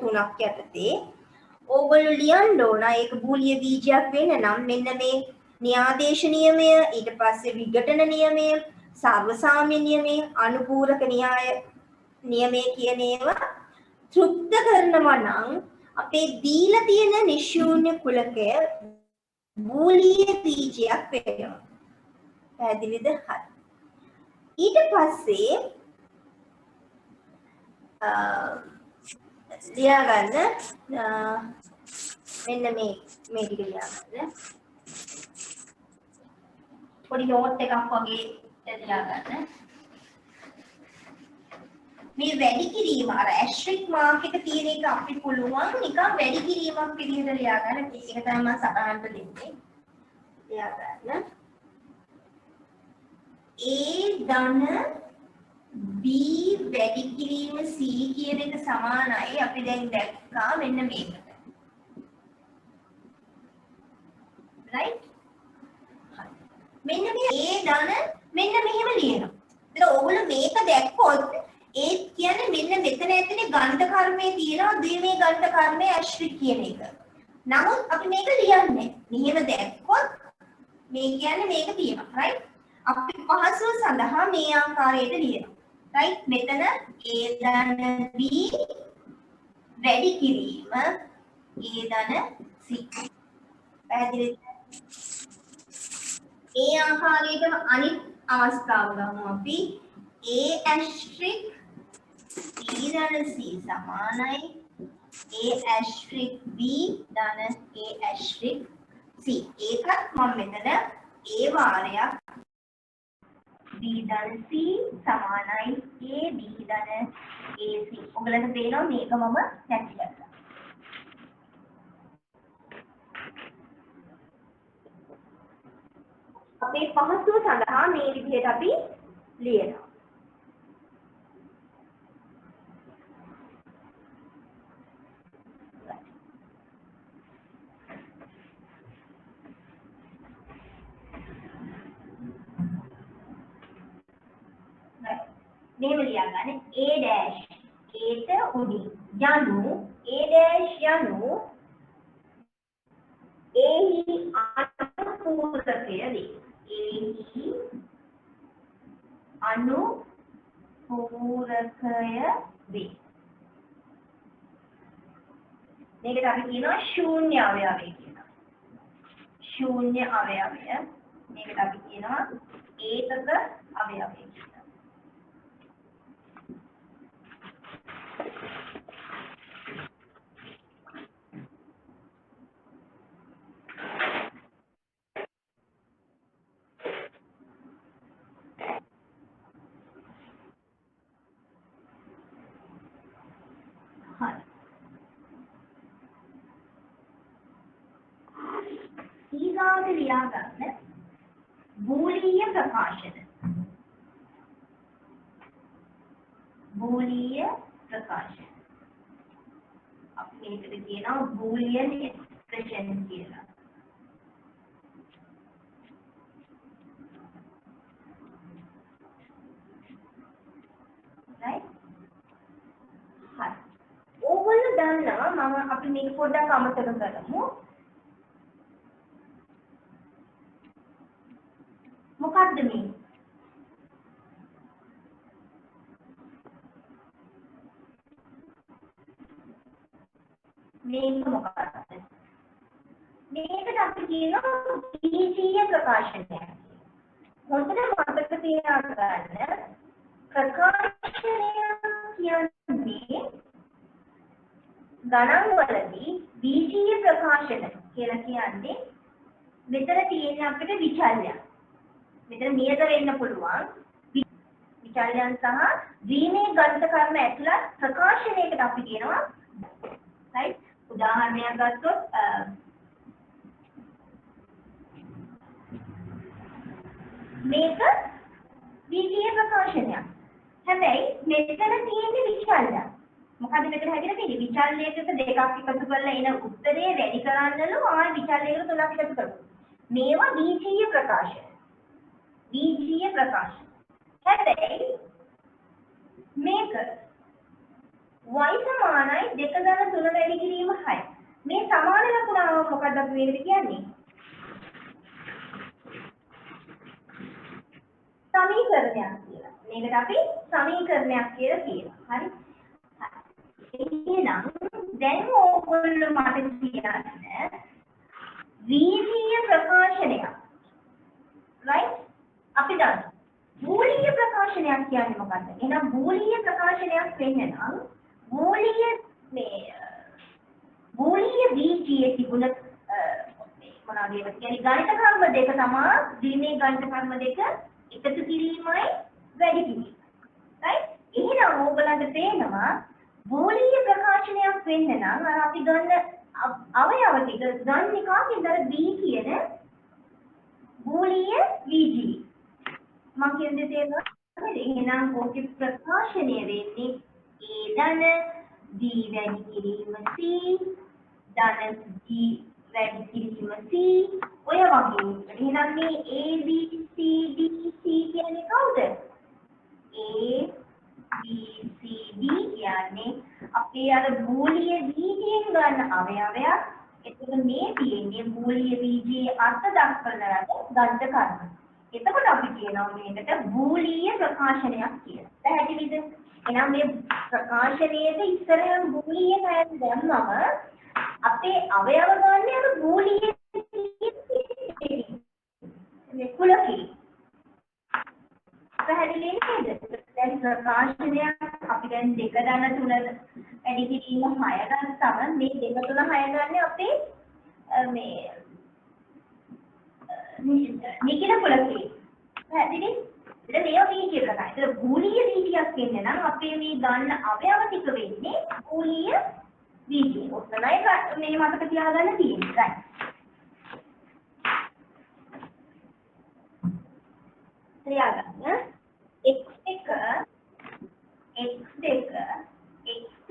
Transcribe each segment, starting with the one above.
තුනක් යටතේ ඕගොල්ලෝ ලියන්න ඕන ඒක බූලිය බීජයක් වෙන්න නම් මෙන්න මේ න්‍යාදේශ නියමය ඊට පස්සේ විඝටන නියමය සර්වසාම්‍ය නියමය අනුපූරක නියමය කියන ඒවා තෘප්ත කරනවා නම් අපේ දීලා තියෙන නිශූන්‍ය කුලකය බූලිය බීජයක් වෙනවා. පැහැදිලිද? හරි. ඊට පස්සේ ලියාගන්න මෙන්න මේ ටික ලියාගන්න. පොඩි නෝට් එකක් වගේ ලියාගන්න. මේ වැඩි කිරීම අර ඇස්ට්‍රික් මාක් එක තියෙන එක අපිට පුළුවන් නිකන් වැඩි කිරීමක් විදිහට ලියාගන්න. ඒක තමයි මම සටහනට දෙන්නේ. ලියාගන්න. A ධන B වැඩි කිරීම C කියන එක සමානයි. අපි දැන් දැක්කා මෙන්න මේකට. right? මෙන්න මේ A ධන මෙන්න මෙහෙම ලියනවා. ඒතර ඕගොල්ලෝ මේක දැක්කොත් ඒ කියන්නේ මෙන්න මෙතන ඇතුලේ ගණිත කර්මයේ තියෙනවා ද්විමේ ගණිත කර්මයේ ඇස්ට්‍රික් කියන එක. නමුත් අපි මේක ලියන්නේ මෙහෙම දැක්කොත් මේ කියන්නේ මේක තියෙනවා. right? අපි පහසුව සඳහා මේ ආකාරයට ලියනවා. right? මෙතන A ධන B වැඩි කිරීම A ධන C. පැහැදිලිද? ඒ ආකාරයටම අනිත් අවස්ථාව ගමු අපි A asterisk B ධන C සමානයි A asterisk B ධන A asterisk C. ඒකත් මම මෙතන A වාරයක් B ධන C සමානයි A B ධන AC. ඔයගලන්ට තේරෙනවා මේක මම නැති කරලා. අපේ පහසුව සඳහා මේ විදිහට අපි ලියනවා. මෙහෙම ලියාගන්න A dash ඒට උඩින් යනු A dash යනු එහි අනුපූරකය වේ. එහි අනුපූරකය වේ. මේකට අපි කියනවා ශූන්‍ය අවයවය කියලා. ශූන්‍ය අවයවය. මේකට අපි කියනවා ඒකක අවයවය කියලා. ඊගාට ලියාගන්න බූලිය ප්‍රකාශන. බූලිය ප්‍රකාශන. අපි මේකට කියනවා බූලියන් එක්ස්ප්‍රෙෂන් කියලා. right? හරි. ඕගොල්ලෝ දන්නවා මම අපි මේක පොඩ්ඩක් අමතක කරමු. මොකක්ද මේ? මේක මොකක්ද? මේකට අපි කියනවා බීජීය ප්‍රකාශනය. හොඳට මතක තියාගන්න ප්‍රකාශනය කියන්නේ ගණන් වලදී බීජීය ප්‍රකාශන කියලා කියන්නේ මෙතන තියෙන අපිට විචල්‍යයක්. මෙතන නියත වෙන්න පුළුවන් විචල්‍යයන් සහ ද්විමේ ගණිත කර්ම ඇතුළත් ප්‍රකාශනයකට අපි කියනවා right? උදාහරණයක් ගත්තොත් මේක බීජීය ප්‍රකාශනයක්. හැබැයි මෙතන තියෙන විචල්‍යයක්. මොකද මෙතන හැදෙලා තියෙන්නේ විචල්‍යයකට දෙකක් එකතු කරලා එන උත්තරේ වැඩි කරන්නලු ආයි විචල්‍යයකට තුනක් එකතු කරනවා. මේවා බීජීය ප්‍රකාශන. බීජීය ප්‍රකාශන. හැබැයි මේක y සමානයි 2 ධන 3 වැඩි කිරීම 6. මේ සමාන ලකුණාව මොකක්ද අපි මේකට කියන්නේ? සමීකරණයක් කියලා. මේකට අපි සමීකරණයක් කියලා කියනවා. හරි? එහෙනම් දැන් ඕගොල්ලෝ මට කියන්න වීර්ය ප්‍රකාශනයක්. right? අපි දන්නවා. බූලිය ප්‍රකාශනයක් කියන්නේ මොකක්ද? එහෙනම් බූලිය ප්‍රකාශනයක් වෙන්න නම් බූලිය බීජයේ තිබුණ මොනවාද ඒවා කියන්නේ ගණිත කර්ම දෙක තමයි ද්විමේ ගණිත කර්ම දෙක එකතු කිරීමයි වැඩි කිරීමයි. right? එහෙනම් ඕගලන්ට තේනවා බූලිය ප්‍රකාශනයක් වෙන්න නම් අර අපි ගන්න අවයව ටික ගන්න කාගෙන්ද අර B කියන බූලිය බීජී මම කියන්නේ තේරෙනවද? එහෙනම් ඕකේ ප්‍රකාශනය වෙන්නේ A ධන D වැඩි කිරීම C ධන D වැඩි කිරීම C ඔය වගේ. එහෙනම් මේ A B C D C කියන්නේ කවුද? A B C D කියන්නේ අපේ අර බූලිය බීජයෙන් ගන්න අවයවයක්. එතකොට මේ තියෙන්නේ බූලිය බීජයේ අර්ථ දක්වන ගණිත කර්ම. එතකොට අපි කියනවා මේකට බූලිය ප්‍රකාශනයක් කියලා. පැහැදිලිද? එහෙනම් මේ ප්‍රකාශනයේදී ඉස්සරහම බූලිය නෑන් දැම්මම අපේ අවයව ගන්න අර බූලිය මේ කුලකී. පැහැදිලි නේද? දැන් ප්‍රකාශනයක් අපි දැන් 2 ධන 3 වැඩි කිරීම 6 ගත්තම මේ 2 3 6 ගන්න අපේ මේ නිකිල කුලකී. පැහැදිලි? ඉතින් මේවා බීජය කරා. ඉතින් බූලිය බීජයක් කියන්නේ නම් අපේ මේ ගන්න අවයව ටික වෙන්නේ බූලිය බීජය. ඔතනයි මේ මතක තියාගන්න තියෙන්නේ. right? තියාගන්න. x1 x2 x3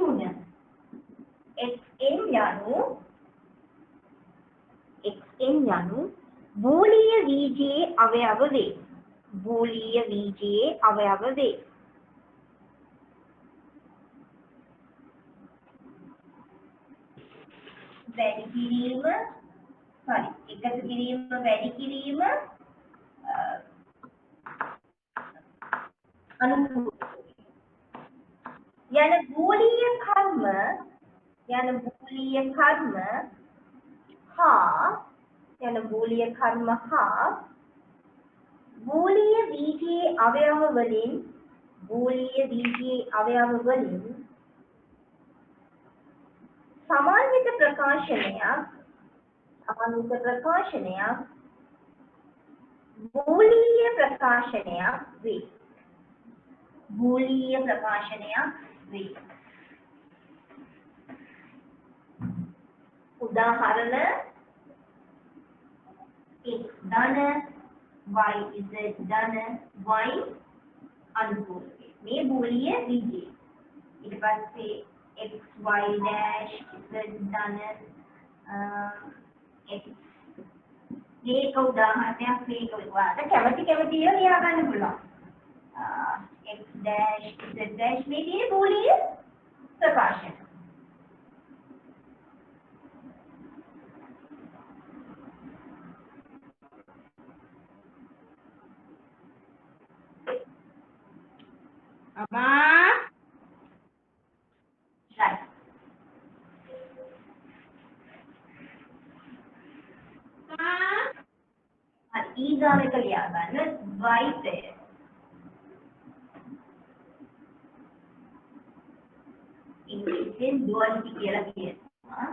xn යනු බූලිය බීජයේ අවයව වේ. බූලිය බීජයේ අවයව වේ. වැඩි කිරීම එකතු කිරීම වැඩි කිරීම අනුකූල යන බූලිය කර්ම හා බූලිය බීජයේ අවයව වලින් සමාන්විත ප්‍රකාශනයක් බූලිය ප්‍රකාශනයක් වේ. උදාහරණ x ධන y z ධන y අනුකූල වේ. මේ බූලිය බීජය. ඊට පස්සේ x y dash z ධන x මේක උදාහරණයක් මේක ඔයාලට කැමති ඒවා ලියා ගන්න පුළුවන්. x dash z dash මේ තියෙන බූලිය ප්‍රකාශන. right. ඊගාව එක ලියා ගන්න y pair. ඉංග්‍රීසියෙන් duality කියලා කියනවා.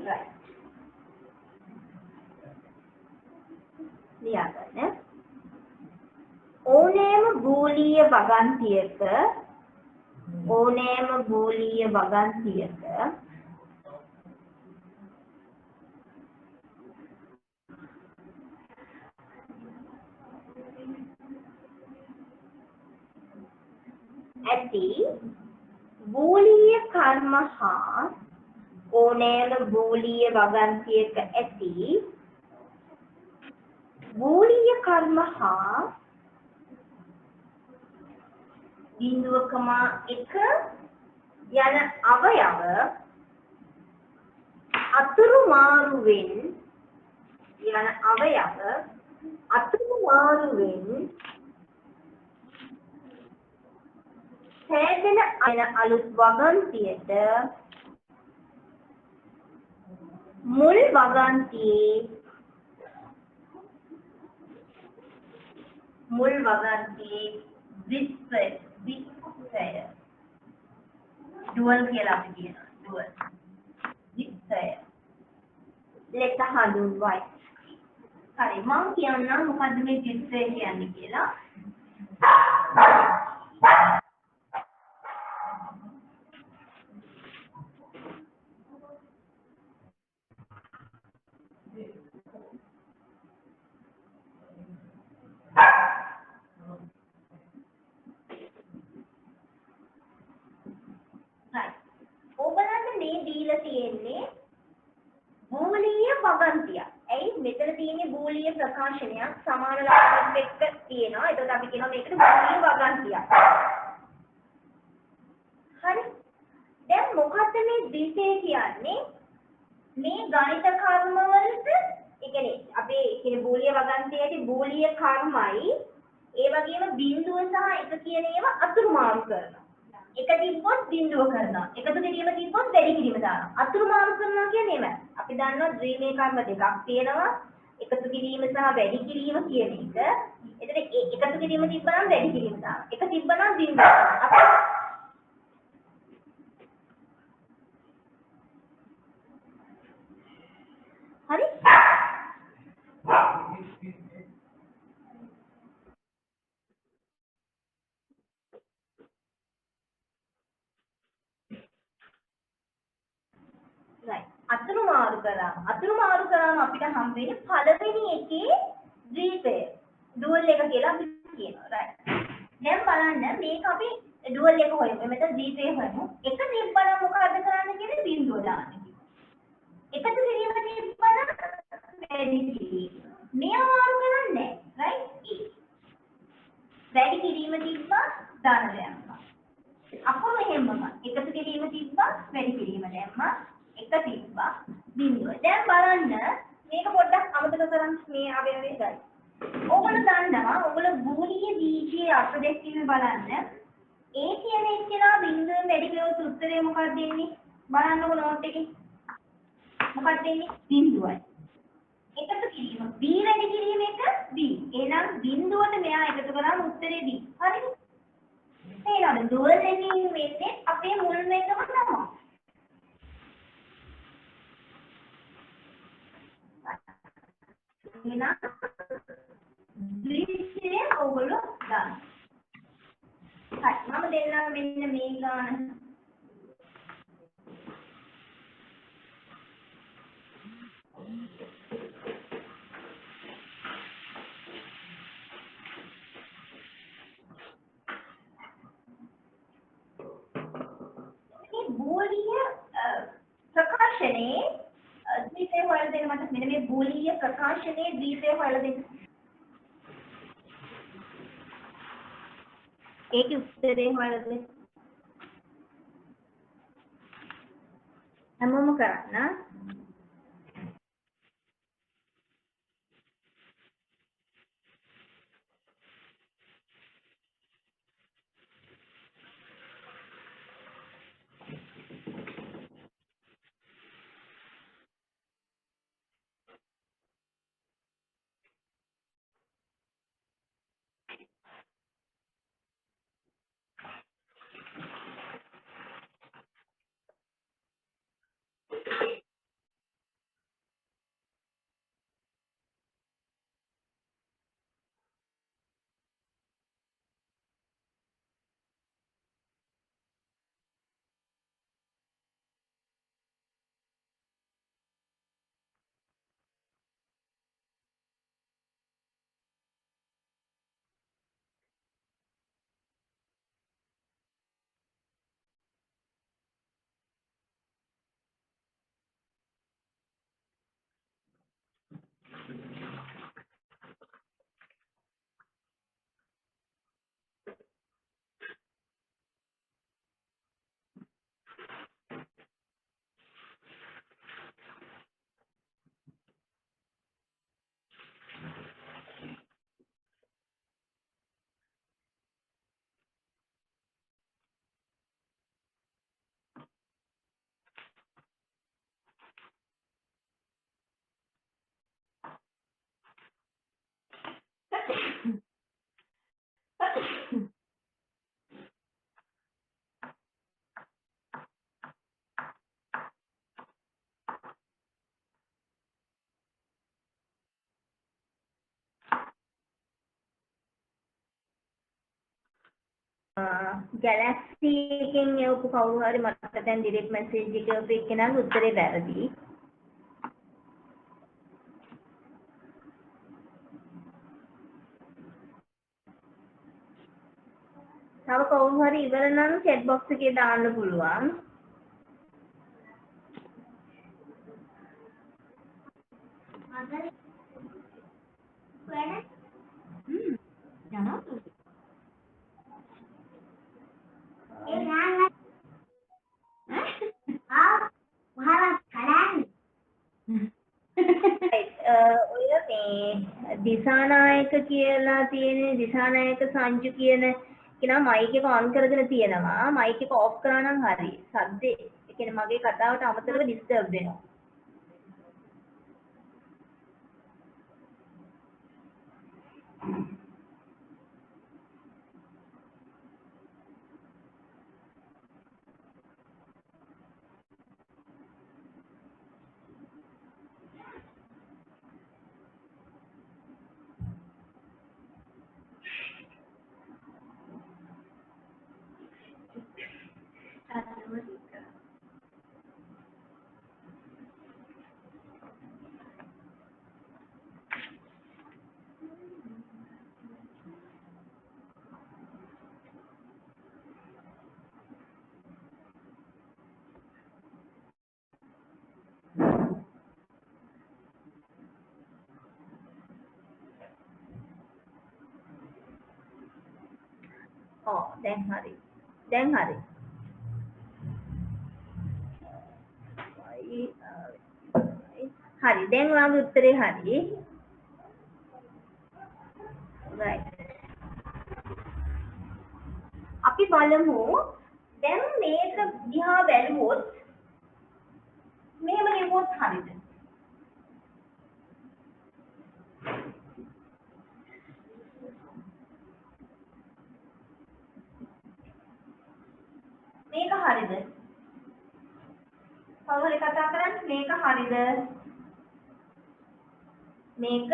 right. ලියා ගන්න. ඕනෑම බූලිය වගන්තියක ඇති බූලිය කර්ම හා ඕනෑම බූලිය වගන්තියක ඇති බූලිය කර්ම හා 0,1 යන අවයව අතුරු මාරුවෙන් සෑදෙන අලුත් වගන්තියට මුල් වගන්තියේ විස්තය ඩුවල් කියලා අපි කියනවා ඩුවල් විස්තය ලෙස හඳුන්වයි. හරි මම කියන්නම් මොකද්ද මේ විස්තය කියන්නේ කියලා. ඔබලන්ට මේ දීලා තියෙන්නේ බූලිය වගන්තිය. ඇයි මෙතන තියෙන්නේ බූලිය ප්‍රකාශනයක් සමාන ලක්ෂණත් එක්ක තියෙනවා. එතකොට අපි කියනවා මේකට බූලිය වගන්තිය. හරි. දැන් මොකද්ද මේ ද්විතය කියන්නේ? මේ ගණිත කර්ම වලට ඒ කියන්නේ අපේ කියන බූලිය වගන්තියේදී බූලිය කර්මයි ඒ වගේම බිඳුව සහ එක කියන ඒවා අතුරු මාරු කරනවා. එක තිබ්බොත් බිඳුව කරනවා. එකතු කිරීම තිබ්බොත් වැඩි කිරීම දානවා. අතුරු මාරු කරනවා කියන්නේ එමය. අපි දන්නවා ද්විමේ කර්ම දෙකක් තියෙනවා. එකතු කිරීම සහ වැඩි කිරීම කියන එක. එතන එකතු කිරීම තිබ්බනම් වැඩි කිරීම දානවා. එක තිබ්බනම් බිඳුව කරනවා. හරි? right අතුරු මාරු කරාම අපිට හම් වෙන්නේ පළවෙනි එකේ ද්විතය ඩුවල් එක කියලා අපි කියනවා right දැන් බලන්න මේක අපි ඩුවල් එක හොයමු මෙතන ද්විතය හොයමු එක තිබ්බනම් මොකද කරන්න කියන්නේ බිඳුව දාන්න එකතු කිරීම තිබ්බනම් වැඩි කිරීම මේව මාරු කරන්නේ right වැඩි කිරීම තිබ්බා දාන්න යනවා අපෝ මෙහෙමම එකතු කිරීම තිබ්බා වැඩි කිරීම දැම්මා එක තිබ්බා බිඳුව. දැන් බලන්න මේක පොඩ්ඩක් අමතක කරන් මේ අවයවය ගන්න. ඕගොල්ලෝ දන්නවා ඕගොල්ලෝ බූලිය බීජයේ අර්ථ දැක්වීම බලන්න. ඒ කියන එක්කලා බිඳුවෙන් වැඩි කළොත් උත්තරේ මොකක්ද දෙන්නේ? බලන්නකො නෝට් එකේ. මොකක්ද දෙන්නේ? බිඳුවයි. එකතු කිරීම b වැඩි කිරීම එක b. එහෙනම් බිඳුවට මෙයා එකතු කරාම උත්තරේ b. හරිද? එහෙනම් ඩුවල් එකකින් වෙන්නේ අපේ මුල්ම එකම තමයි. එහෙනම් ද්විතය ඕගොල්ලෝ ගන්න. හරි මම දෙන්නම් මෙන්න මේ ගාන. මේ බූලිය ප්‍රකාශනයේ ද්විතය හොයලා දෙන්න මට මෙන්න මේ බූලිය ප්‍රකාශනයේ ද්විතය හොයලා දෙන්න. ඒකේ උත්තරේ හොයලා දෙන්න. හැමෝම කරන්න. ගැලැක්සි එකෙන් එවපු කවුරු හරි මට දැන් ඩිරෙක්ට් මැසේජ් එක එවපු එක්කෙනාගේ උත්තරේ වැරදි. තව කවුරු හරි ඉවර නම් chat box එකේ දාන්න පුළුවන්. ඔය මේ දිසානායක කියලා තියෙන දිසානායක සංජු කියන කෙනා මයික් එක ඔන් කරගෙන තියෙනවා. මයික් එක ඔෆ් කරා නම් හරි. සද්දේ ඒ කියන්නේ මගේ කතාවට අමතරව ඩිස්ටර්බ් වෙනවා. දැන් හරි. දැන් හරි. හරි. දැන් ඔයාගේ උත්තරේ හරි. right. අපි බලමු දැන් මේක දිහා බැලුවොත් මෙහෙම ලියුවොත් හරිද? මේක හරිද? කවුරු හරි කතා කරන්නේ මේක හරිද? මේක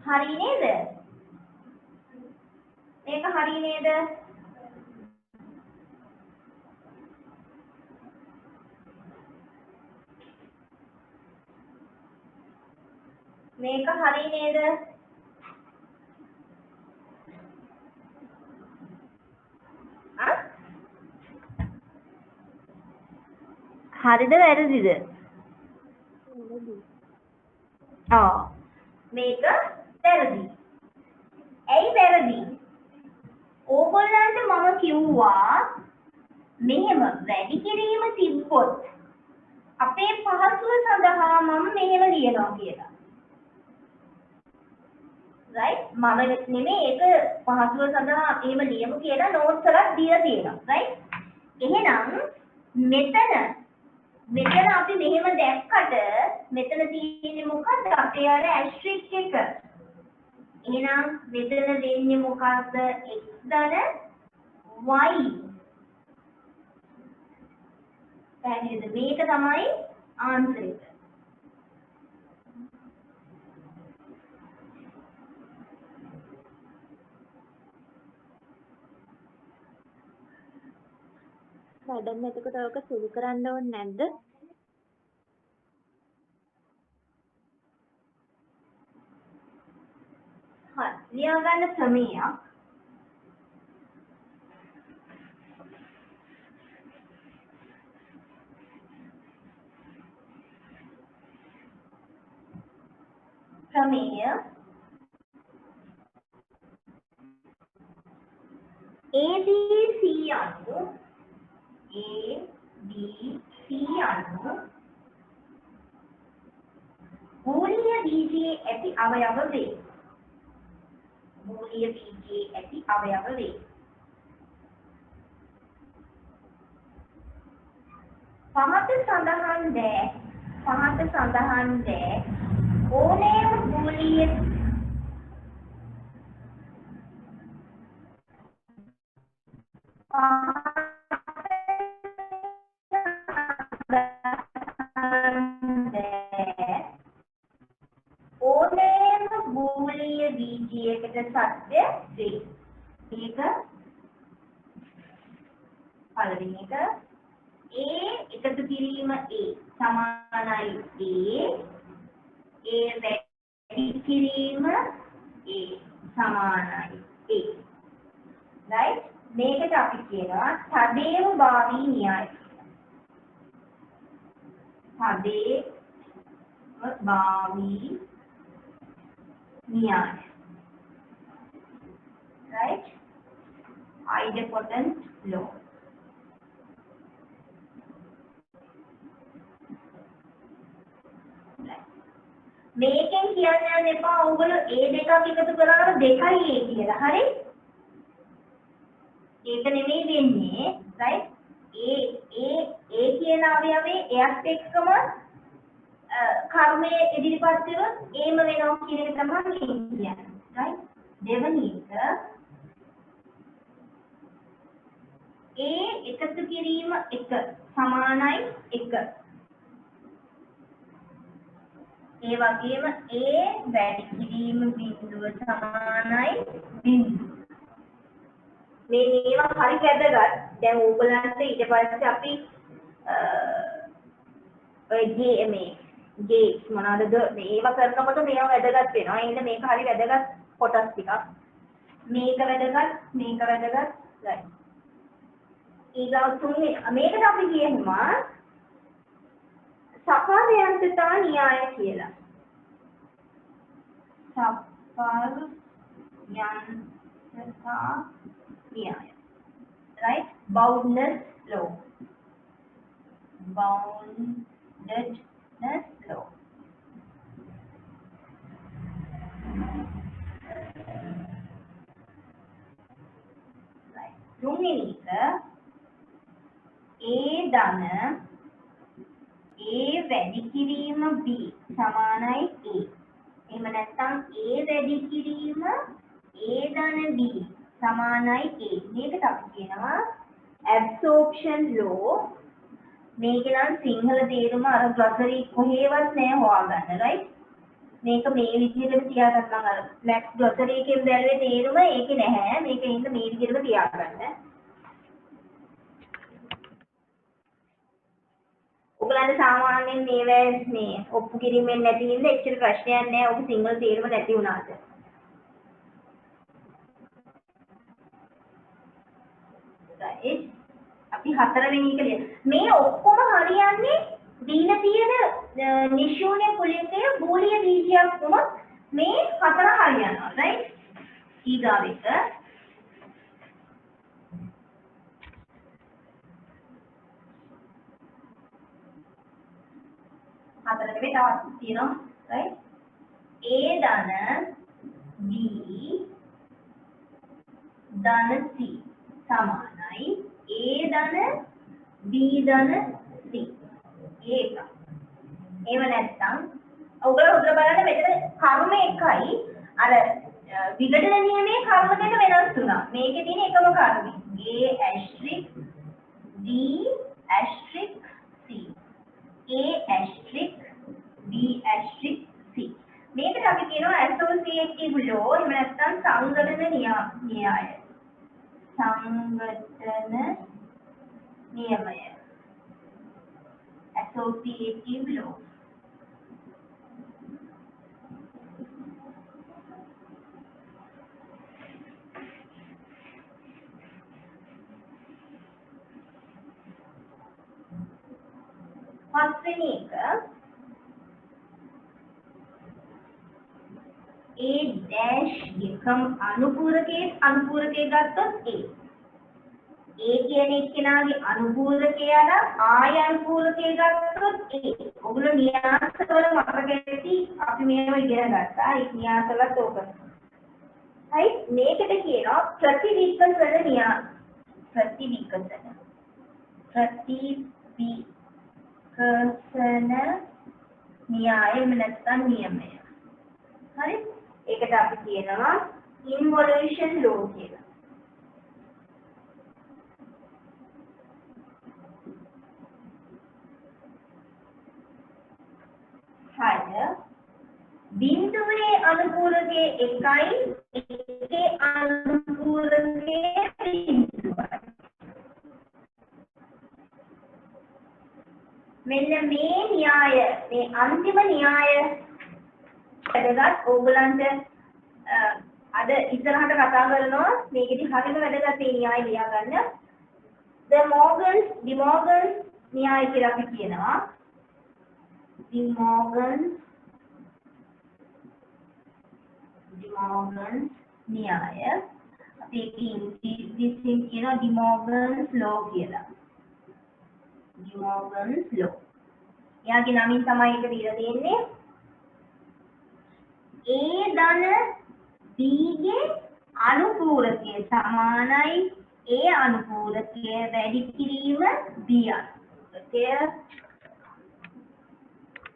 හරි නේද? මේක හරි නේද? මේක හරි නේද? හරිද වැරදිද? මේක වැරදි. ඇයි වැරදි? ඕගොල්ලන්ට මම කිව්වා මෙහෙම වැඩි කිරීම තිබ්බොත් අපේ පහසුව සඳහා මම මෙහෙම ලියනවා කියලා. right? මම නෙමෙයි ඒක පහසුව සඳහා අපි එහෙම ලියමු කියලා නෝට්ස් එකක් දීලා තියෙනවා. right? එහෙනම් මෙතන අපි මෙහෙම දැක්කට මෙතන තියෙන්නේ මොකද්ද? අපේ අර ඇස්ට්‍රික් එක. එහෙනම් මෙතන දෙන්නේ මොකද්ද? x ධන y. පැහැදිලිද? මේක තමයි ආන්සර් එක. වැඩම එතකොට ඔක සුළු කරන්න ඕනේ නැද්ද? හරි. ලියාගන්න ක්‍රමයක්. ක්‍රමය ABC අනු මූලිය බීජයේ ඇති අවයව වේ. මූලිය බීජයේ ඇති අවයව වේ. පහත සඳහන් දෑ ඕනෑම මූලිය ඕනෑම බූලිය බීජයකට සත්‍ය වේ. මේක පළවෙනි එක A එකතු කිරීම A සමානයි A වැඩි කිරීම A සමානයි A. right? මේකට අපි කියනවා තදේව භාවී න්‍යාය. තදේව භාවී න්‍යාය. right? idempotent law. මේකෙන් කියන්න යන්න එපා ඔයගොල්ලෝ A දෙකක් එකතු කරාම 2යි A කියලා. හරි? ඒක නෙමෙයි වෙන්නේ. right? A කියන අවයවයේ එයත් එක්කම කර්මයේ ඉදිරිපත් කරොත් ඒම වෙනවා කියන එක තමයි කියන්නේ. right? දෙවෙනි එක A එකතු කිරීම 1 සමානයි 1. ඒ වගේම A වැඩි කිරීම බිඳුව සමානයි බිඳුව. මේවා හරි වැදගත්. දැන් ඕගලන්ට ඊට පස්සේ අපි ඔය ගේට්ස් මොනවාද මේවා කරනකොට මේවා වැදගත් වෙනවා. එහෙනම් මේක හරි වැදගත් කොටස් ටිකක්. මේක වැදගත්, මේක වැදගත්. right. ඊගොල්ලෝ තුනේ මේකට අපි කියනවා සපර්යන්තතා න්‍යාය කියලා. සපර්යන්තතා න්‍යාය. right? boundedness law. boundedness law. right. තුන්වෙනි එක A ධන A වැඩි කිරීම B සමානයි A. එහෙම නැත්නම් A වැඩි කිරීම A ධන B සමානයි A. මේකට අපි කියනවා absorption law. මේක නම් සිංහල තේරුම අර ග්ලොසරි කොහෙවත් නෑ හොයාගන්න. right? මේක මේ විදිහටම තියාගන්න අර max ග්ලොසරි එකෙන් බැලුවේ තේරුම ඒකේ නැහැ. මේක ඉන්න මේ විදිහටම තියාගන්න. ඔයගලන්ට සාමාන්‍යයෙන් මේ ඔප්පු කිරීමෙන් නැති හින්දා එච්චර ප්‍රශ්නයක් නැහැ. ඔක සිංහල තේරුම නැති වුණාට. right? අපි හතරවෙනි එක ලියමු. මේ ඔක්කොම හරියන්නේ දීලා තියෙන නිශූන්‍ය කුලිකයේ බූලිය බීජයක් වුණොත් මේ හතර හරියනවා. right? ඊගාව එක හතර නෙවෙයි තවත් තියෙනවා. right? A ධන B ධන C සමානයි A ධන B ධන C. ඒක. ඒව නැත්තම් ඔයගොල්ලෝ හොදලා බලන්න මෙතන කර්ම එකයි අර විඝටන නියමයේ කර්ම දෙක වෙනස් වුණා. මේකේ තියෙන එකම කර්මය. A asterisk B asterisk C. A asterisk B asterisk C. මේකට අපි කියනවා associative law. එහෙම නැත්නම් සංගතන න්‍යාය. සංගතන නියමය. associative law. පස්වෙනි එක A dash එකම අනුපූරකයේ ගත්තොත් A. A කියන එක්කෙනාගේ අනුපූරකයට ආය අනුපූරකයේ ගත්තොත් A. ඔගොල්ලෝ න්‍යාසවල මතක ඇති අපි මේව ඉගෙන ගත්තා. ඒ න්‍යාසවලත් ඕක. හරි මේකට කියනවා ප්‍රතිවිකසන න්‍යාය. ප්‍රතිවිකසන න්‍යාය නැත්නම් නියමය. හරි ඒකට අපි කියනවා involution law කියලා. එකයි එකේ අනුපූරකයේ බිඳුවයි. මෙන්න මේ න්‍යාය මේ අන්තිම න්‍යාය වැදගත් ඕගලන්ට අද ඉස්සරහට කතා කරනවා මේකෙදි හරියම වැදගත් මේ න්‍යාය ලියා ගන්න. De Morgan's න්‍යාය කියලා අපි කියනවා. De Morgan's න්‍යාය අපි ඉංග්‍රීසියෙන් කියනවා De Morgan's law කියලා. De Morgan's law. එයාගේ නමින් තමයි ඒක දීලා තියෙන්නේ. A ධන B ගේ අනුපූරකය සමානයි A අනුපූරකය වැඩි කිරීම B අනුපූරකය.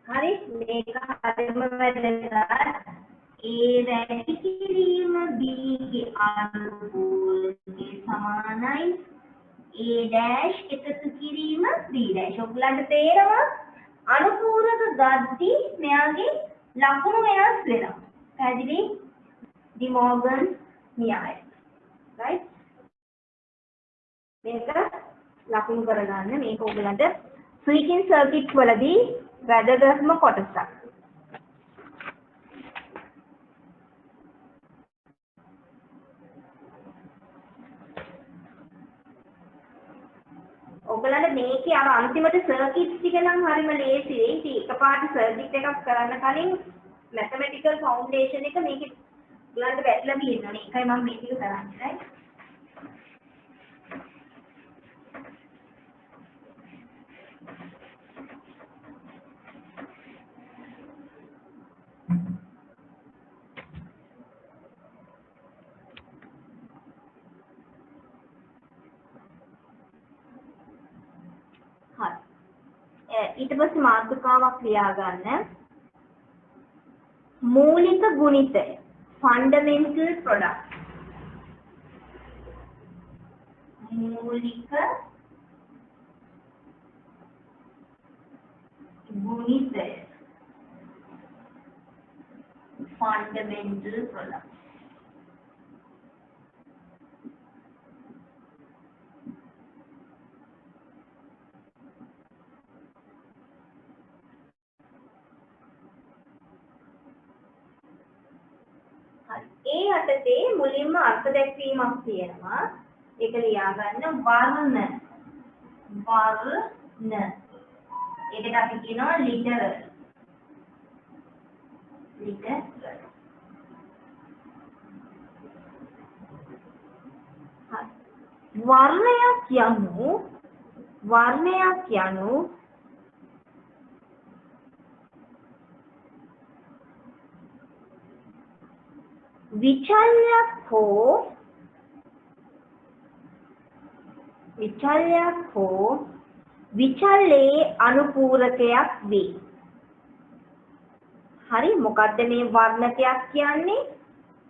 හරි මේක හරියම වැදගත්. A වැඩි කිරීම B ගේ අනුපූරකය සමානයි A dash එකතු කිරීම B dash. ඔයගලන්ට තේරෙනවා අනුපූරක ගද්දි මෙයාගේ ලකුණු වෙනස් වෙනවා. පැහැදිලි? De Morgan's න්‍යාය. right? මේක ලකුණු කරගන්න. මේක ඔයගලන්ට ස්විචින් සර්කිට් වලදී වැදගත්ම කොටසක්. ඔයගලන්ට මේකේ අර අන්තිමට සර්කිට්ස් ටික නම් හරිම ලේසියි. ඉතින් එකපාරට සර්කිට් එකක් කරන්න කලින් මැතමැටිකල් ෆවුන්ඩේෂන් එක මේකේ ඔයගලන්ට වැටලා තියෙනවා. ඒකයි මම මේක කරන්නේ. right? ඊට පස්සේ මාතෘකාවක් ලියා ගන්න. මූලික ගුණිතය fundamental product. මූලික ගුණිතය fundamental product. ඒ යටතේ මුලින්ම අර්ථ දැක්වීමක් තියෙනවා. ඒක ලියා ගන්න වර්ණ. ඒකට අපි කියනවා literal. වර්ණයක් යනු විචල්යක් හෝ විචල්ලේ අනුපූරකයක් වේ. හරි මොකද්ද මේ වර්ණකයක් කියන්නේ?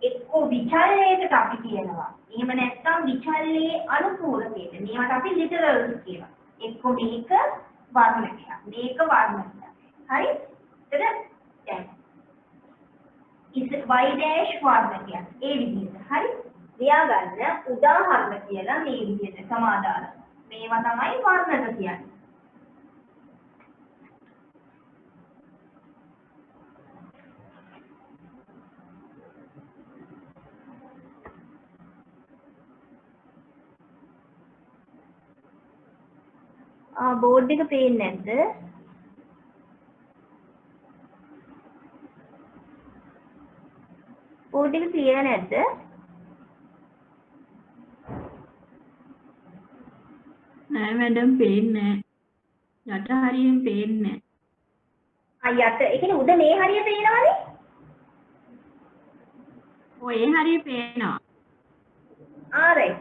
එක්ක විචල්ලයකට අපි කියනවා. එහෙම නැත්නම් විචල්ලේ අනුපූරකයට. මේවට අපි ලිටරල්ස් කියනවා. එක්ක මේක වර්ණකයක්. මේක වර්ණකයක්. හරි? එතන දැන් is y dash වර්ණකයක්. ඒ විදිහට. හරි? ලියා ගන්න උදාහරණ කියලා මේ විදිහට සමාදාන. මේවා තමයි වර්ණක කියන්නේ. බෝඩ් එක පේන්නේ නැද්ද? බෝඩ් එක ක්ලියර් නැද්ද? නෑ මැඩම් පේන්නේ නෑ. යට හරියෙන් පේන්නේ නෑ. යට ඒ කියන්නේ උඩ මේ හරිය පේනවනේ. ඔය ඒ හරිය පේනවා. right.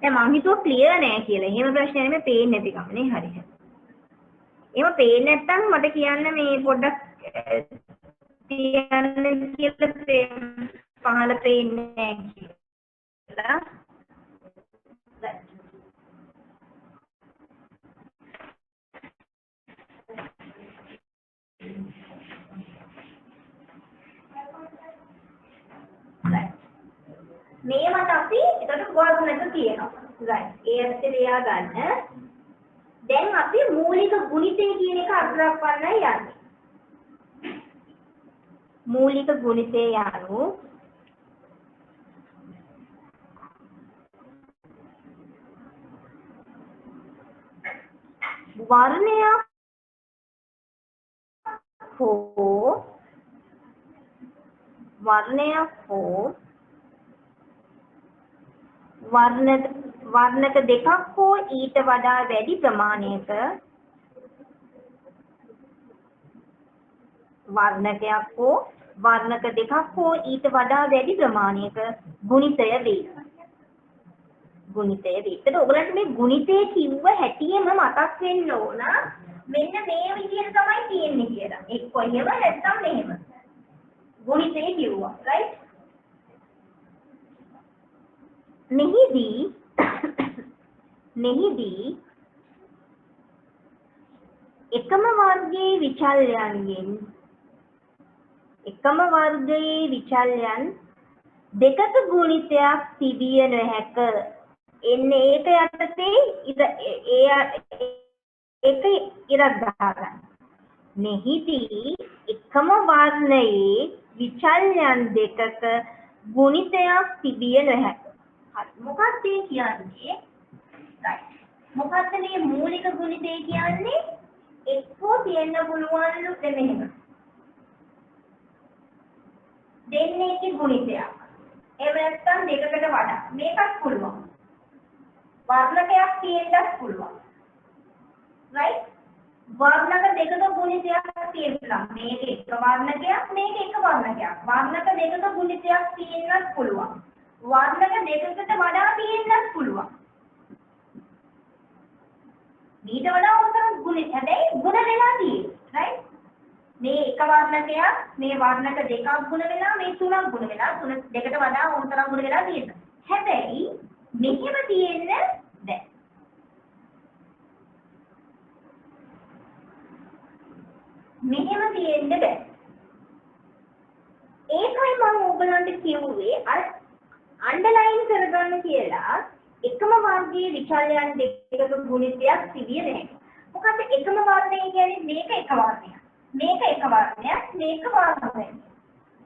දැන් මං හිතුවා ක්ලියර් නෑ කියලා. එහෙම ප්‍රශ්නයක් නෙමෙයි පේන්නේ නැතිකම නේ හරියට. එහෙම පේන්නේ නැත්නම් මට කියන්න මේ පොඩ්ඩක් තියන්න කියලා පහළ පේන්නේ නැහැ කියලා. අපි එතකොට වර්ණක තියෙනවා. right. ඒ ඇත්තේ එයා ගන්න. දැන් අපි මූලික ගුණිතය කියන එක අත්දක්වන්නයි යන්නේ. මූලික ගුණිතය යනු වර්ණයක් හෝ වර්ණක දෙකක් හෝ ඊට වඩා වැඩි ප්‍රමාණයක වර්ණකයක් හෝ වර්ණක දෙකක් හෝ ඊට වඩා වැඩි ප්‍රමාණයක ගුණිතය වේ. ගුණිතය වේ. ඒත් ඔයගලන්ට මේ ගුණිතය කිව්ව හැටියෙම මතක් වෙන්න ඕන මෙන්න මේ විදිහට තමයි තියෙන්නේ කියලා. එක්ක එහෙම නැත්නම් මෙහෙම. ගුණිතය කිව්වා. right? මෙහිදී එකම වර්ගයේ විචල්යන් දෙකක ගුණිතයක් තිබිය නොහැක. එන්නේ ඒක යටතේ ඒක ඉරක් ගන්න. මෙහිදී එකම වර්ණයේ විචල්යන් දෙකක ගුණිතයක් තිබිය නොහැක. හරි. මොකක්ද ඒ කියන්නේ? right. මොකක්ද මේ මූලික ගුණිතය කියන්නේ? එක්කෝ තියෙන්න පුළුවන්ලු මෙහෙම. දෙන්නේගේ ගුණිතයක්. එහෙම නැත්නම් දෙකකට වඩා. මේකත් පුළුවන්. වර්ණකයක් තියෙන්නත් පුළුවන්. right? වර්ණක දෙකක ගුණිතයක් තියෙනවා. මේක එක වර්ණකයක්, මේක එක වර්ණකයක්. වර්ණක දෙකක ගුණිතයක් තියෙන්නත් පුළුවන්. වර්ණක දෙකකට වඩා තියෙන්නත් පුළුවන්. ඊට වඩා උතර ගුණිත හැබැයි ගුණ වෙලා තියෙන්නේ. right? මේ එක වර්ණකයක්, මේ වර්ණක දෙකක් ගුණ වෙලා, මේ තුනක් ගුණ වෙලා, තුන දෙකට වඩා උතර ගුණ වෙලා තියෙනවා. හැබැයි මෙහෙම තියෙන්නේ බෑ. මෙහෙම තියෙන්න බෑ. ඒකයි මම ඔයගලන්ට කිව්වේ අර අන්ඩර්ලයින් කරගන්න කියලා එකම වර්ගයේ විචල්යන් දෙකක ගුණිතයක් තිබිය නැහැ. මොකද එකම වර්ණය කියන්නේ මේක එක වර්ණයක්. මේක එක වර්ණයක්, මේක වර්ණයක්.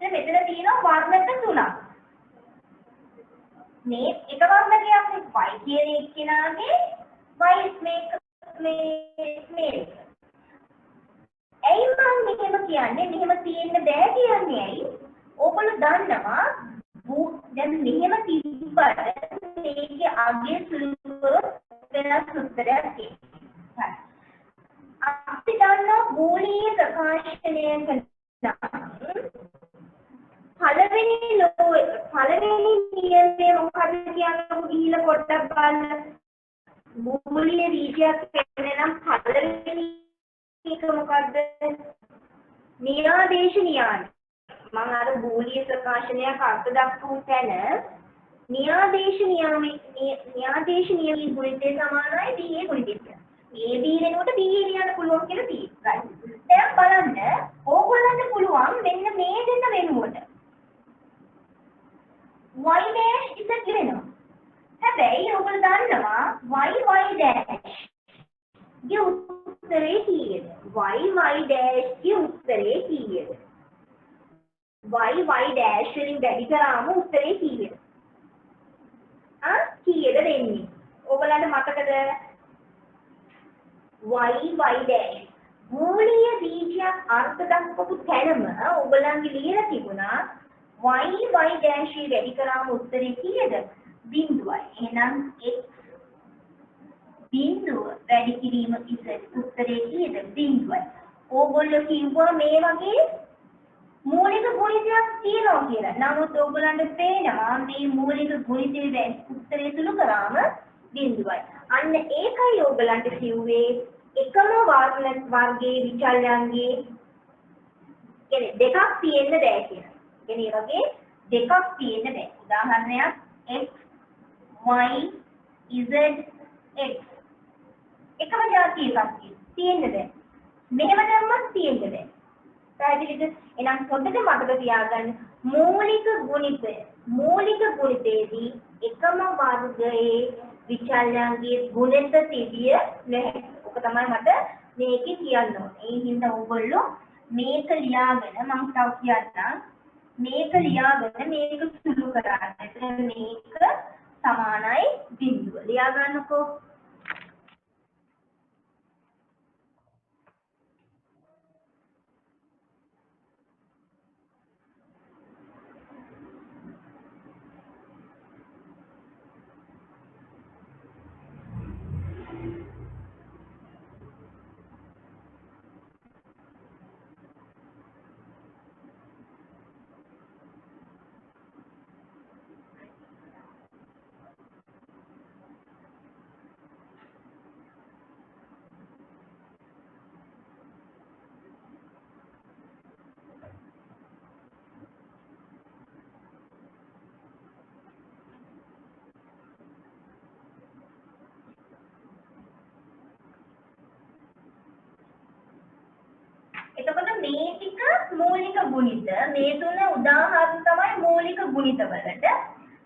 දැන් මෙතන තියෙනවා වර්ණක තුනක්. මේ එක වර්ණකයක් y කියන එක්කෙනාගේ y මේක මේ ඇයි මම මෙහෙම කියන්නේ? මෙහෙම තියෙන්න බෑ කියන්නේ ඇයි? ඕගොල්ලෝ දන්නවා දැන් මෙහෙම තිබ්බට මේකේ අගය සුළුව වෙනස් උත්තරයක් තියෙනවා. අපි දන්නවා ගෝලීය ප්‍රකාශනයක පළවෙනි නියමය මොකක්ද කියන්නකො ගිහිල්ලා පොඩ්ඩක් බලන්න. ගෝලීය රීතියක් වෙන්නේ නම් පළවෙනි එක මොකද්ද? නියාදේශ නියාම. මම අර ගෝලීය ප්‍රකාශනයක් අර්ථ දක්වපු තැන නියාදේශ නියමී ගුණිතය සමානයි BA ගුණිතය. AB වෙනකොට BA ලියන්න පුළුවන් කියලා තියෙනවා. දැන් බලන්න ඕගොල්ලන්ට පුළුවන් මෙන්න මේ දෙන්න වෙනුවට y dash ඉස්සෙත් ලියනවා. හැබැයි ඕගොල්ලෝ දන්නවා y dash ගේ උත්තරේ කීයද? y dash ගේ උත්තරේ කීයද? y dash වලින් වැඩි කරාම උත්තරේ කීයද? කීයද දෙන්නේ? ඕගොල්ලන්ට මතකද? y dash මූලික බීජයක් අර්ථ දක්වපු තැනම ඕගොල්ලන්ගේ ලියලා තිබුණා y dash වැඩි කරාම උත්තරේ කීයද? බිංදුවයි. එහෙනම් x බිංදුව වැඩි කිරීම උත්තරේ කීයද? බිංදුවයි. ඕගොල්ලෝ කිව්වා මේ වගේ මූලික ගුණිතයක් තියෙනවා කියලා. නමුත් ඕගොල්ලන්ට පේනවා මේ මූලික ගුණිතයේ උත්තරේ සුළු කරාම බිංදුවයි. අන්න ඒකයි ඕගොල්ලන්ට කිව්වේ එකම වර්ගයේ විචල්යන්ගේ කියන්නේ දෙකක් තියෙන්න බෑ කියලා. කියන්නේ මේ වගේ දෙකක් තියෙන්න බෑ. උදාහරණයක් x y z x එකම જાති එකක් තියෙන්න බෑ. මෙහෙම දැම්මත් තියෙන්න බෑ. පැහැදිලිද? එහෙනම් පොඩ්ඩක් මතක තියාගන්න මූලික ගුණිතය මූලික ගුණිතයේදී එකම වර්ගයේ විචල්‍යයන්ගේ ගුණෙත තිබිය නැහැ. ඔක තමයි මට මේකේ කියන්න ඕනේ. ඒ හින්දා ඔයගොල්ලෝ මේක ලියාගෙන මම තව කියන්නම්. මේක ලියාගෙන මේක සුළු කරන්න. එතන මේක සමානයි බිඳුව. ලියා ගන්නකෝ. එතකොට මේ ටික මූලික ගුණිත මේ තුන උදාහරණ තමයි මූලික ගුණිත වලට.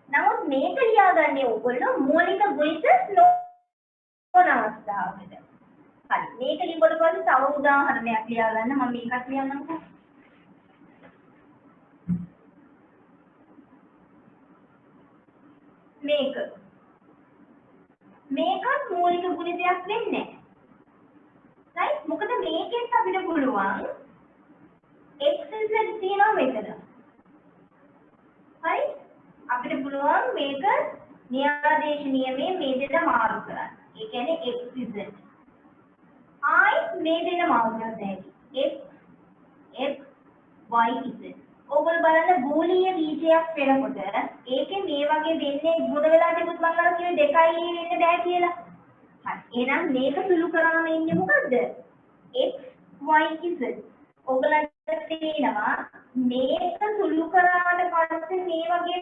නමුත් මේක ලියාගන්නේ ඔයගොල්ලෝ මූලික ගුණිත නොවන අවස්ථාවකට. හරි. මේක ලියනකොට පස්සේ තව උදාහරණයක් ලියාගන්න මම මේකත් ලියන්නම්කෝ. මේකත් මූලික ගුණිතයක් වෙන්නේ නැහැ. right මොකද මේකෙත් අපිට පුළුවන් xz තියෙනවා මෙතන හරි අපිට පුළුවන් මේක න්‍යායාධීශ නියමයේ මේ දෙක මාරු කරන්න ඒ කියන්නේ xz I මේ දෙක මාරු කරන්නේ x x y z ඕගොල්ලෝ බලන්න බූලිය බීජයක් වෙනකොට ඒකේ මේ වගේ දෙන්නේ ගුණ වෙලා තිබුත් මම අර කිව්වේ දෙකයි වෙන්න බෑ කියලා හරි එහෙනම් මේක සුළු කරාම ඉන්නේ මොකද්ද x y z ඔයගලන්ට තේනවා මේක සුළු කරාට පස්සේ මේ වගේ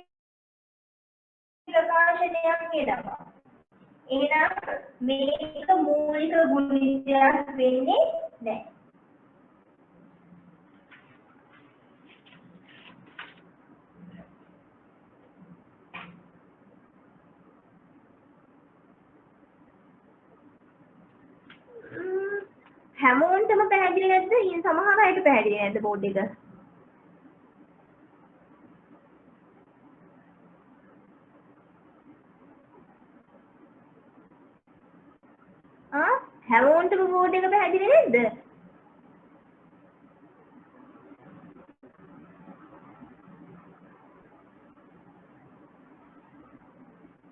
ප්‍රකාශනයක් එනවා එහෙනම් මේක මූලික ගුණිතයක් වෙන්නේ නැහැ හැමෝටම පැහැදිලි නැද්ද? ඉතින් සමහර අයට පැහැදිලි නැද්ද බෝඩ් එක? හැමෝටම බෝඩ් එක පැහැදිලි නැද්ද?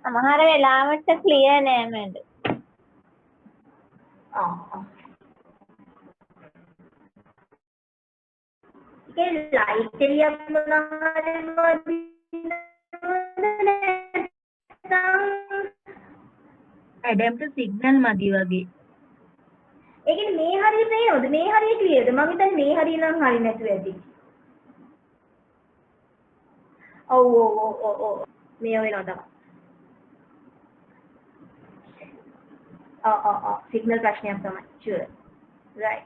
සමහර වෙලාවට ක්ලියර් නෑ මැඩම්. ලයිට් එළියක් මොනවාද ඇඩම්ට සිග්නල් මදි වගේ. ඒ කියන්නේ මේ හරිය පේනවද? මේ හරිය ක්ලියර්ද? මම හිතන්නේ මේ හරිය නම් හරිය නැතුව ඇති. ඔව් මේ වෙනවා තමයි. සිග්නල් ප්‍රශ්නයක් තමයි. sure. right.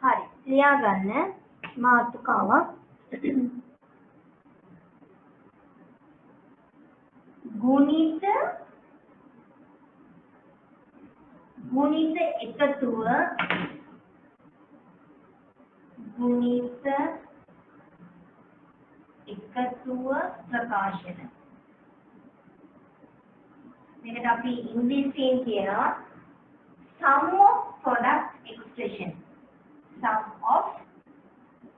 හරි ලියා ගන්න මාතෘකාවක් ගුණිත එකතුව ප්‍රකාශන මේකට අපි ඉංග්‍රීසියෙන් කියනවා sum of product expression sum of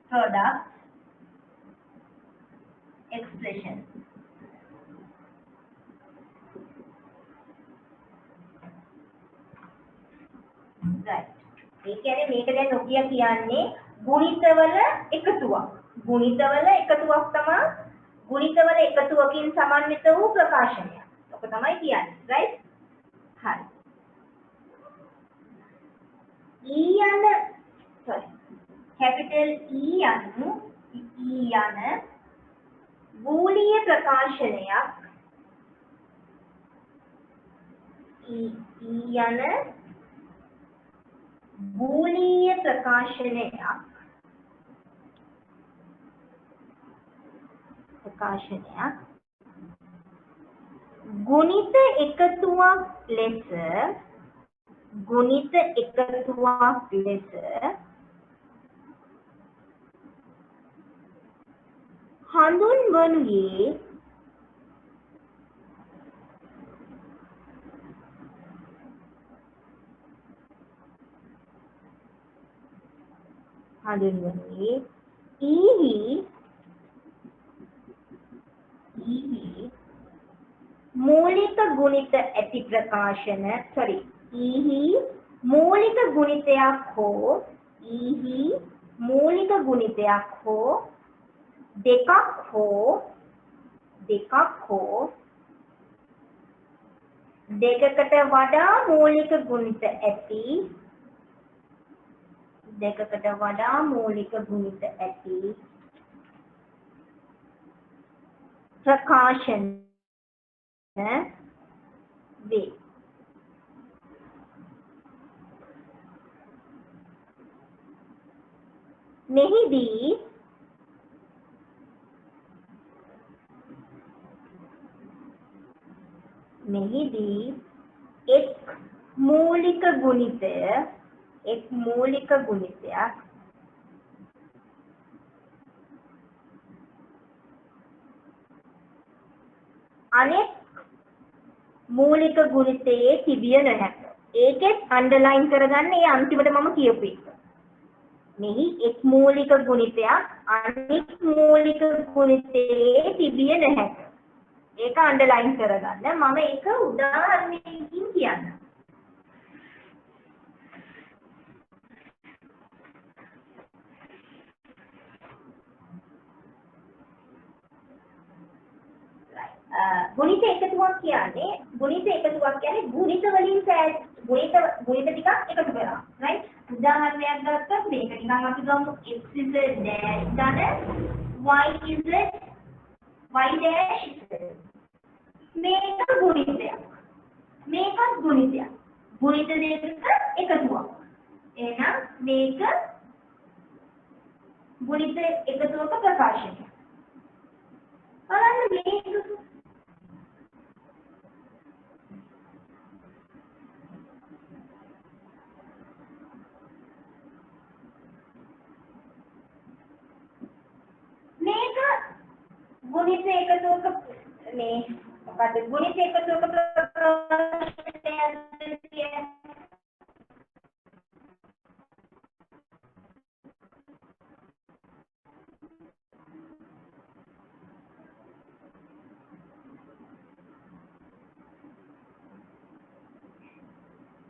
product expression right ඒ කියන්නේ මේක දැන් නොකිය කියන්නේ ගුණිතවල එකතුවක් ගුණිතවල එකතුවක් තමයි ගුණිතවල එකතුවකින් සමන්විත වූ ප්‍රකාශනයක් ඔක තමයි කියන්නේ right හරි E යන sorry capital E යන යන බූලිය ප්‍රකාශනයක් යන බූලිය ප්‍රකාශනයක් ගුණිත එකතුවක් ලෙස හඳුන්වනුයේ ඊහි මූලික ගුණිත ඇති ප්‍රකාශන ඊහි මූලික ගුණිතයක් හෝ දෙකක් හෝ දෙකකට වඩා මූලික ගුණිත ඇති ප්‍රකාශන වේ. මෙහිදී එක් මූලික ගුණිතයක් අනෙක් මූලික ගුණිතයේ තිබිය නොහැක. ඒකෙත් අන්ඩර්ලයින් කරගන්න ඒ අන්තිමට මම කියපු එක. මෙහි එක් මූලික ගුණිතයක් අනෙක් මූලික ගුණිතයේ තිබිය නොහැක. ඒක අන්ඩර්ලයින් කරගන්න. මම ඒක උදාහරණයකින් කියන්නම්. ගුණිත එකතුවක් කියන්නේ ගුණිත වලින් ගුණිත ටිකක් එකතු කරා. right? උදාහරණයක් ගත්තොත් මේක නිකන් අපි ගමු x is a dash ගන්න y is a y dash මේක ගුණිතයක්. මේකත් ගුණිතයක්. ගුණිත දෙක එකතුවක්. එහෙනම් මේක ගුණිත එකතුවක ප්‍රකාශනය. බලන්න මේක ගුණිත එකතුවක මොකද ගුණිත එකතුවක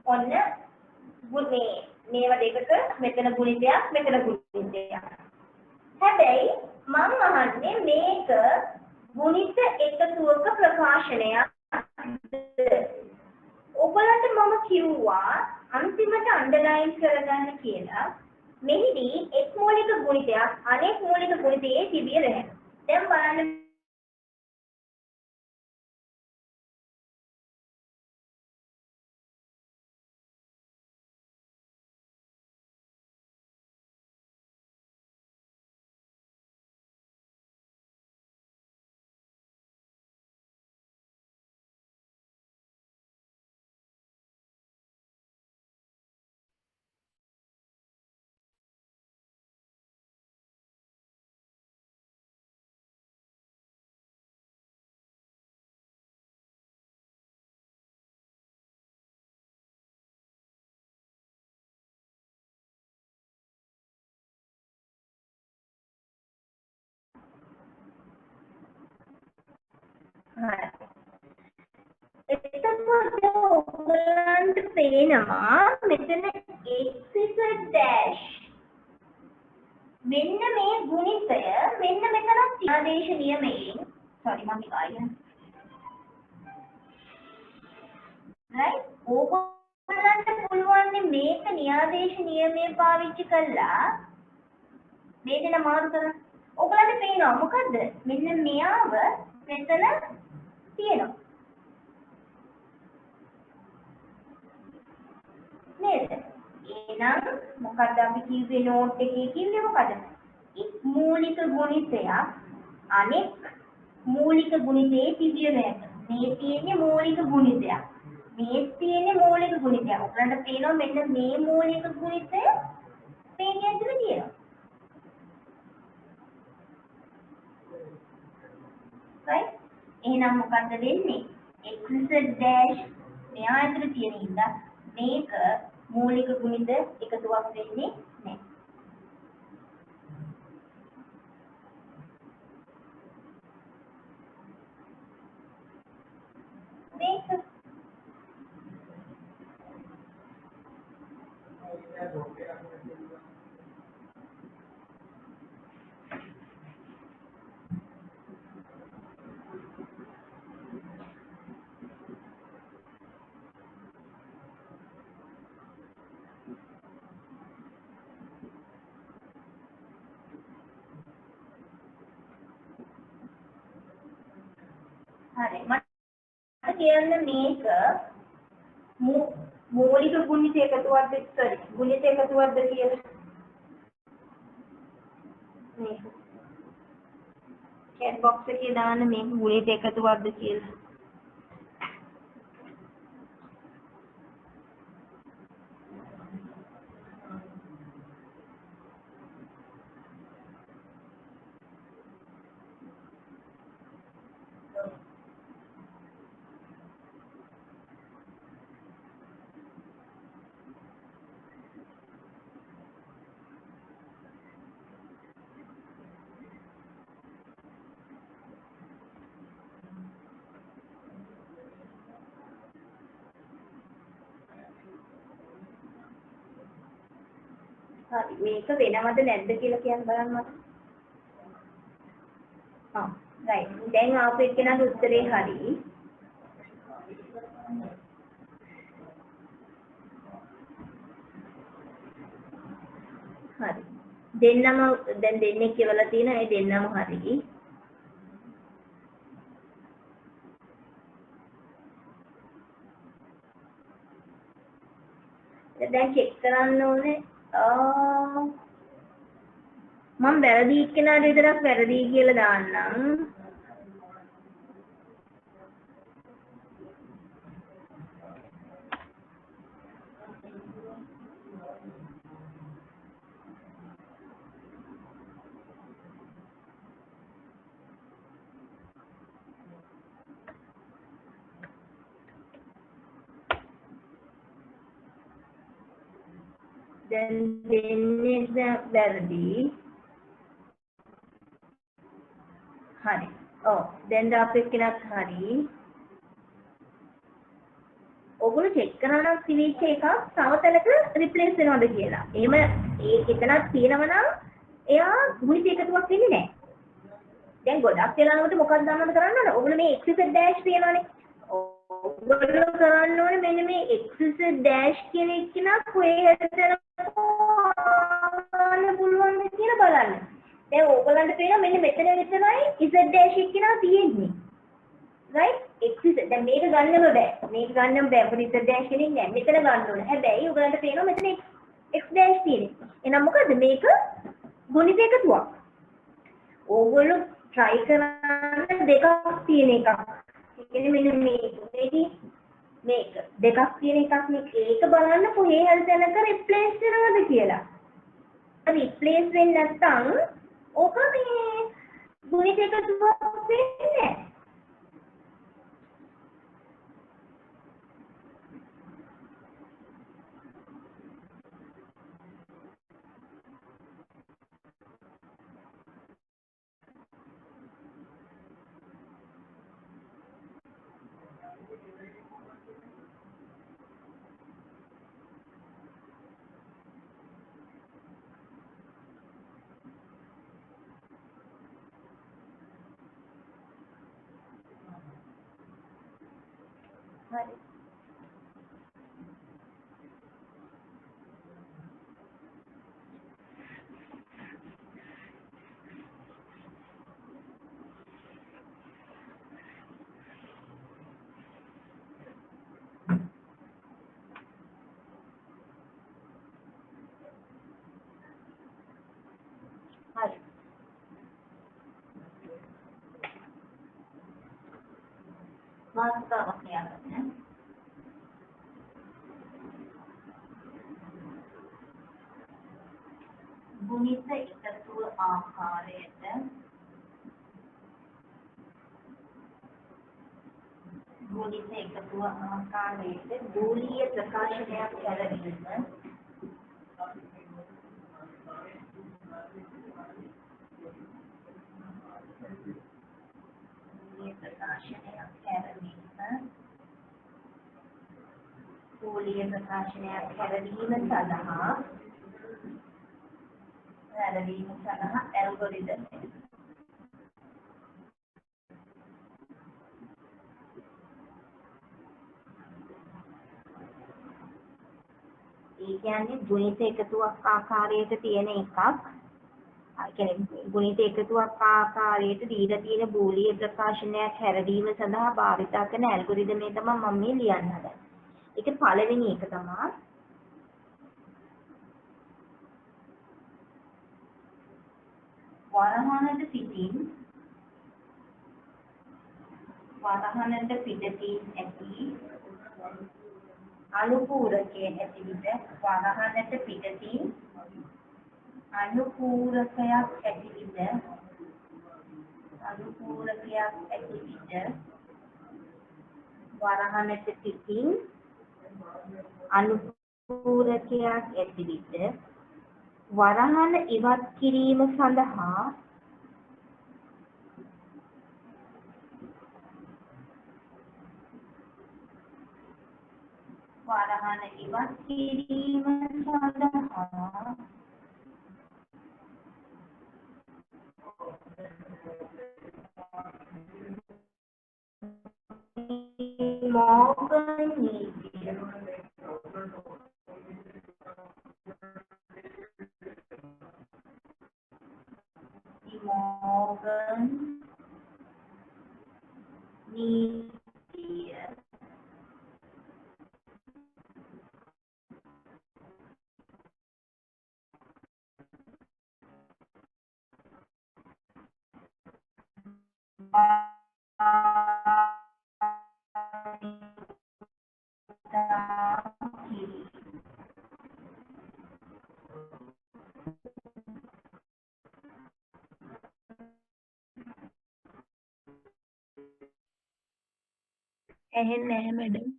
ඔන්න මේව දෙකක මෙතන ගුණිතයක් මෙතන ගුණිතයක්. හැබැයි මම අහන්නේ මේක ගුණිත එකතුවක ප්‍රකාශනයක්. ඔයගලන්ට මම කිව්වා අන්තිමට අන්ඩර්ලයින් කරගන්න කියලා. මෙහිදී එක් මූලික ගුණිතයක් අනෙක් මූලික ගුණිතයේ තිබිය නැහැ. දැන් බලන්න එතකොට ඔයගලන්ට පේනවා මෙතන x is a dash මෙන්න මේ ගුණිතය මෙන්න මෙතන ආදේශ නියමයෙන් මම ගායන right ඔයගලන්ට පුළුවන් මේක න්‍යාදේශ නියමයේ පාවිච්චි කළා මේ දෙන මාරු කරන්න ඔයගලන්ට පේනවා මොකද්ද? මෙන්න මෙයාව මෙතන තියෙනවා. නේද? එහෙනම් මොකද්ද අපි කිව්වේ නෝට් එකේ කිව්වේ මොකද්ද? මූලික ගුණිතයක් අනෙක් මූලික ගුණිතයේ තිබිය හැක. මේ තියෙන්නේ මූලික ගුණිතයක්. මේ තියෙන්නේ මූලික ගුණිතයක්. ඔයගලන්ට පේනවා මෙන්න මේ මූලික ගුණිතය මේක ඇතුලේ තියෙනවා. right? එහෙනම් මොකද්ද වෙන්නේ? xz dash මෙයා ඇතුලේ තියෙන ඉඳලා මේක මූලික ගුණිත එකතුවක් වෙන්නේ නැහැ. මේක හරි මට කියන්න මේක මූලික ගුණිත එකතුවක්ද sorry ගුණිත එකතුවක්ද කියලා මේක chat box එකේ දාන්න මේක ගුණිත එකතුවක්ද කියලා හරි මේක වෙනවද නැද්ද කියලා කියන්න බලන්න මට. right. දැන් ආපු එක්කෙනාගේ උත්තරේ හරි. හරි. දෙන්නම දැන් දෙන්නේ කියලා තියෙනවා ඒ දෙන්නම හරි. දැන් චෙක් කරන්න ඕනේ මම වැරදි එක්කෙනාට විතරක් වැරදි කියලා දාන්නම්. දැන් දෙන්නේ වැරදි. හරි. ඔව්. දැන් දාපු එක්කෙනාත් හරි. ඔගොල්ලෝ චෙක් කරනවා නම් සිවිච් එකක් තව තැනක රිප්ලේස් වෙනවද කියලා. එහෙම එතනක් තියෙනවා නම් එයා ගුණිත එකතුවක් වෙන්නේ නැහැ. දැන් ගොඩක් වෙලාවට මොකක්ද දාන්නද කරන්න ඕන? ඔගොල්ලෝ මේ xz dash තියෙනවානේ. ඔගොල්ලෝ කරන්න ඕනේ මෙන්න මේ xz dash කියන එක නා කොහේ හැදෙන පුළුවන්ද කියලා බලන්න. දැන් ඕගොල්ලන්ට පේනවා මෙන්න මෙතන විතරයි z dash එක කියලා තියෙන්නේ. right? xz දැන් මේක ගන්නම බෑ. මේක ගන්නම බෑ. මොකද z dash කෙනෙක් නෑ. මෙතන ගන්න ඕනේ. හැබැයි ඕගොල්ලන්ට පේනවා මෙතන x dash තියෙන්නේ. එහෙනම් මොකද මේක ගුණිත එකතුවක්. ඕගොල්ලෝ try කරන්න දෙකක් තියෙන එකක්. ඒ කියන්නේ මෙන්න මේක දෙකක් තියෙන එකක් මේක ඒක බලන්න කොහේ හරි තැනක රිප්ලේස් කරනවද කියලා. රිප්ලේස් වෙන්නේ නැත්නම් ඕක මේ ගුණිත එකතුවක් වෙන්නේ නැහැ. හරි. මාතෘකාවක් ලියාගන්න. ගුණිත එකතුව ආකාරයට ගෝලීය ප්‍රකාශනයක් කරවීම ගෝලීය ප්‍රකාශනයක් කරවීම සඳහා ඇල්ගොරිදම් ඒ කියන්නේ ගුණිත එකතුවක් ආකාරයට තියෙන එකක්. කියන්නේ ගුණිත එකතුවක් ආකාරයට දීලා තියෙන බූලිය ප්‍රකාශනයක් හැරවීම සඳහා භාවිත කරන ඇල්ගොරිදම් එක තමයි මම මේ ලියන්න හදන්නේ. ඒකේ පළවෙනි එක තමයි වරහනට පිටින් ඇති අනුපූරකයේ ඇති විට වරහනට පිටින් අනුපූරකයක් ඇති විට වරහනට පිටින් අනුපූරකයක් ඇති විට වරහන ඉවත් කිරීම සඳහා මෝර්ගන් නීතිය ඇහෙන්නේ නැහැ මැඩම්.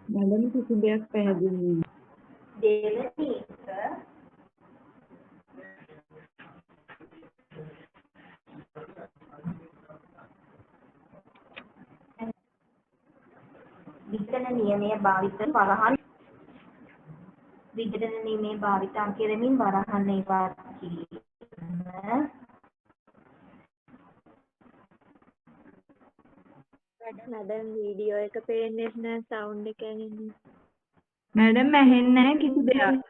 මඩම් කිසි දෙයක් පැහැදිලි නෑ. දෙවෙනි එක විකරණ නියමයේ භාවිතා කරමින් වරහන් ඉවත් කිරීම මැඩම් වීඩියෝ එක පේන්නේ නැහැ සවුන්ඩ් එක ඇහෙන්නේ. මැඩම් ඇහෙන්නේ නැහැ කිසි දෙයක්.